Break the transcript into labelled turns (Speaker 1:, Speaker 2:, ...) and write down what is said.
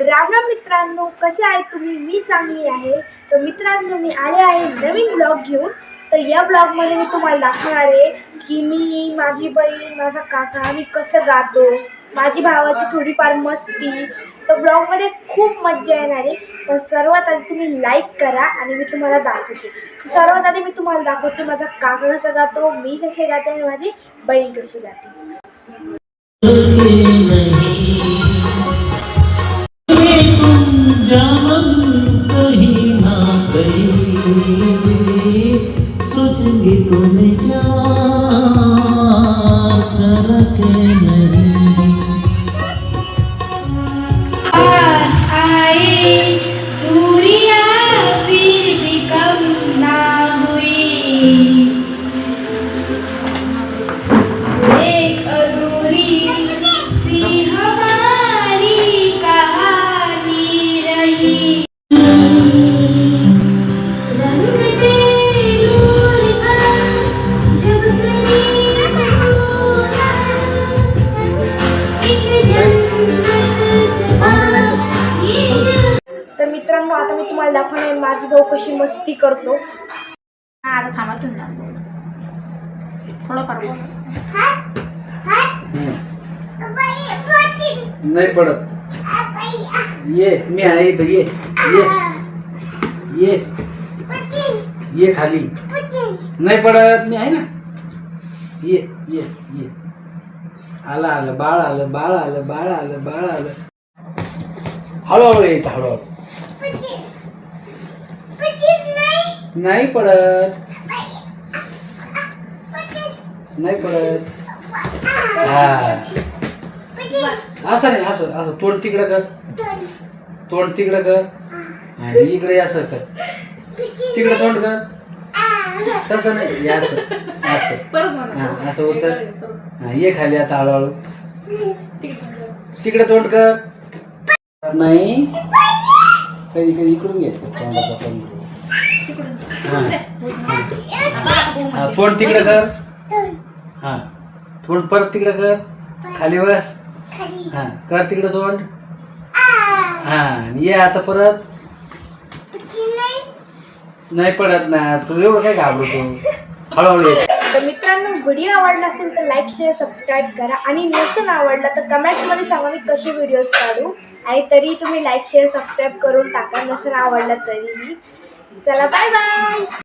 Speaker 1: राम राम मित्रांनो, कसे आहेत तुम्ही? मी चांगली आहे. तर मित्रांनो, मी आले आहे नवीन ब्लॉग घेऊन. तर या ब्लॉगमध्ये मी तुम्हाला दाखवणार आहे की मी, माझी बहीण, माझा काका आम्ही कसं गातो, माझी भावाची थोडीफार मस्ती. तर ब्लॉगमध्ये खूप मज्जा येणार आहे. पण सर्वात आधी तुम्ही लाईक करा आणि मी तुम्हाला दाखवते. सर्वात आधी मी तुम्हाला दाखवते माझा काका कसा गातो, मी कसे गाते आणि माझी बहीण कशी गाते.
Speaker 2: कहीं ना कहीं सोचेंगे तुम्हें प्यार करके नहीं।
Speaker 3: पास आए दूरियां फिर भी कम ना हुई, एक अधूरी सी हमारी कहानी रही।
Speaker 1: तर मित्रांनो, आता मी तुम्हाला दाखवणार माझी भाऊ कशी मस्ती करतो.
Speaker 3: आता थांबा तुम्ही थोडं फार
Speaker 4: नाही पडत. ये मी आहे इथं. ये ये ये ये खाली. नाही पडत, मी आहे ना. ये ये ये. आलं आलं बाळ आलं, बाळ आलं, बाळ आलं, बाळ आलं. हळूहळू यायचं, हळूहळू. नाही पडत, नाही पडत. हा, असं नाही, असं असं तोंड तिकडं कर, तोंड तिकडं कर आणि इकडे असं कर, तिकडं तोंड कर. तसं नाही, असं असं. हा, असं होतं. हा, ये खाली आता हळूहळू. तिकडे तोंड कर. नाही, कधी कधी इकडून घ्यायचं तोंडाचा तोंड. हा, तोंड तिकडे कर. हा, तोंड परत तिकडे कर, खाली बस. हा, कर तिकडे तोंड. हा, ये आता परत. नाही पडत ना, तू एवढं काय घाबरतो. हळूहळू.
Speaker 1: तर मित्रांनो, व्हिडिओ आवडला असेल तर लाईक, शेअर, सबस्क्राईब करा आणि नसेल आवडला तर कमेंटमध्ये सांगा मी कसे व्हिडिओज काढू. आणि तरी तुम्ही लाईक, शेअर, सबस्क्राईब करून टाका नसेल आवडला तरीही. चला, बाय बाय.